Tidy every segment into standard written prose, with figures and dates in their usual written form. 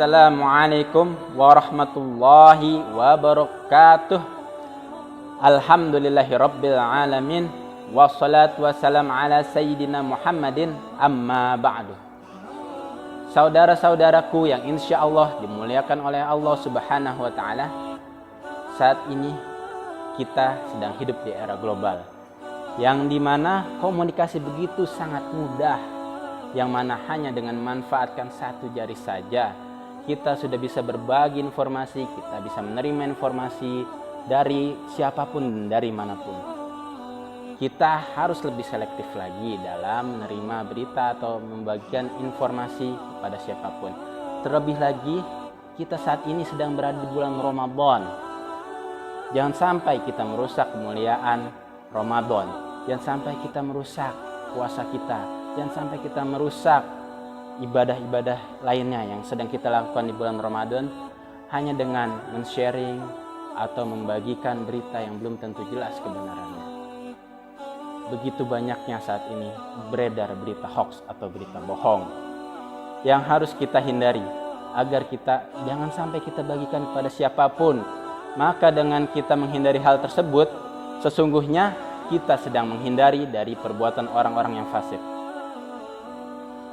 Assalamualaikum warahmatullahi wabarakatuh. Alhamdulillahi rabbil alamin. Wassalatu wassalam ala sayyidina Muhammadin, amma ba'du. Saudara-saudaraku yang insya Allah dimuliakan oleh Allah subhanahu wa ta'ala, saat ini kita sedang hidup di era global, yang dimana komunikasi begitu sangat mudah, yang mana hanya dengan memanfaatkan satu jari saja kita sudah bisa berbagi informasi, kita bisa menerima informasi dari siapapun, dari manapun. Kita harus lebih selektif lagi dalam menerima berita atau membagikan informasi kepada siapapun. Terlebih lagi, kita saat ini sedang berada di bulan Ramadan. Jangan sampai kita merusak kemuliaan Ramadan. Jangan sampai kita merusak puasa kita. Jangan sampai kita merusak ibadah-ibadah lainnya yang sedang kita lakukan di bulan Ramadan hanya dengan men-sharing atau membagikan berita yang belum tentu jelas kebenarannya. Begitu banyaknya saat ini beredar berita hoax atau berita bohong yang harus kita hindari agar kita jangan sampai kita bagikan kepada siapapun. Maka dengan kita menghindari hal tersebut, sesungguhnya kita sedang menghindari dari perbuatan orang-orang yang fasik.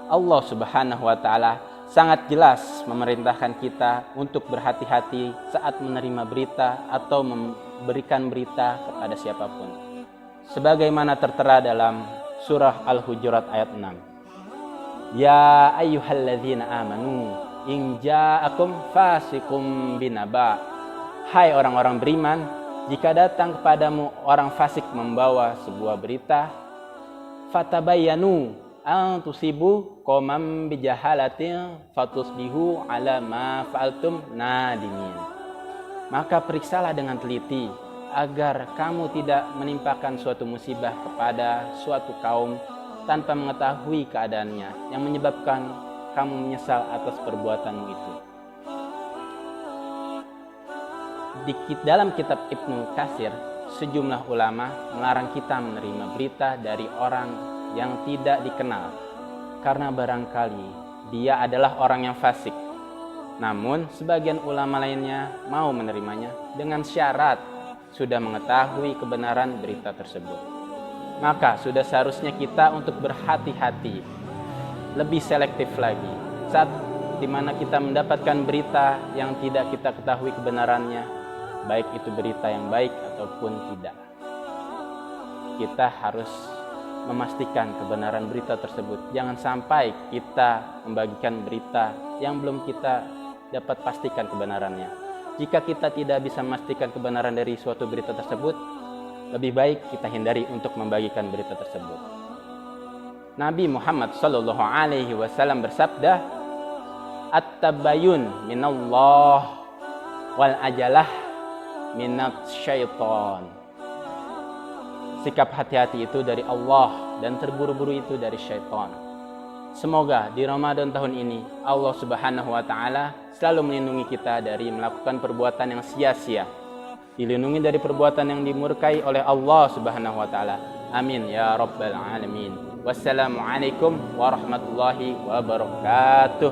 Allah subhanahu wa ta'ala sangat jelas memerintahkan kita untuk berhati-hati saat menerima berita atau memberikan berita kepada siapapun. Sebagaimana tertera dalam surah Al-Hujurat ayat 6. Ya ayyuhalladzina amanu in ja'akum fasikum binaba. Hai orang-orang beriman, jika datang kepadamu orang fasik membawa sebuah berita, fatabayyanu an tusibu qauman bijahalatin fatusbihu ala ma fa'altum nadimin. Maka periksalah dengan teliti agar kamu tidak menimpakan suatu musibah kepada suatu kaum tanpa mengetahui keadaannya yang menyebabkan kamu menyesal atas perbuatanmu itu. Di dalam kitab Ibnu Katsir, sejumlah ulama melarang kita menerima berita dari orang yang tidak dikenal karena barangkali dia adalah orang yang fasik. Namun sebagian ulama lainnya mau menerimanya dengan syarat sudah mengetahui kebenaran berita tersebut. Maka sudah seharusnya kita untuk berhati-hati, lebih selektif lagi saat dimana kita mendapatkan berita yang tidak kita ketahui kebenarannya, baik itu berita yang baik ataupun tidak. Kita harus memastikan kebenaran berita tersebut. Jangan sampai kita membagikan berita yang belum kita dapat pastikan kebenarannya. Jika kita tidak bisa memastikan kebenaran dari suatu berita tersebut, lebih baik kita hindari untuk membagikan berita tersebut. Nabi Muhammad sallallahu alaihi wasallam bersabda, "At-tabayyun minallah wal ajalah minasy syaiton." Sikap hati-hati itu dari Allah dan terburu-buru itu dari syaitan. Semoga di Ramadan tahun ini Allah subhanahu wa ta'ala selalu melindungi kita dari melakukan perbuatan yang sia-sia. Dilindungi dari perbuatan yang dimurkai oleh Allah subhanahu wa ta'ala. Amin ya rabbal alamin. Wassalamualaikum warahmatullahi wabarakatuh.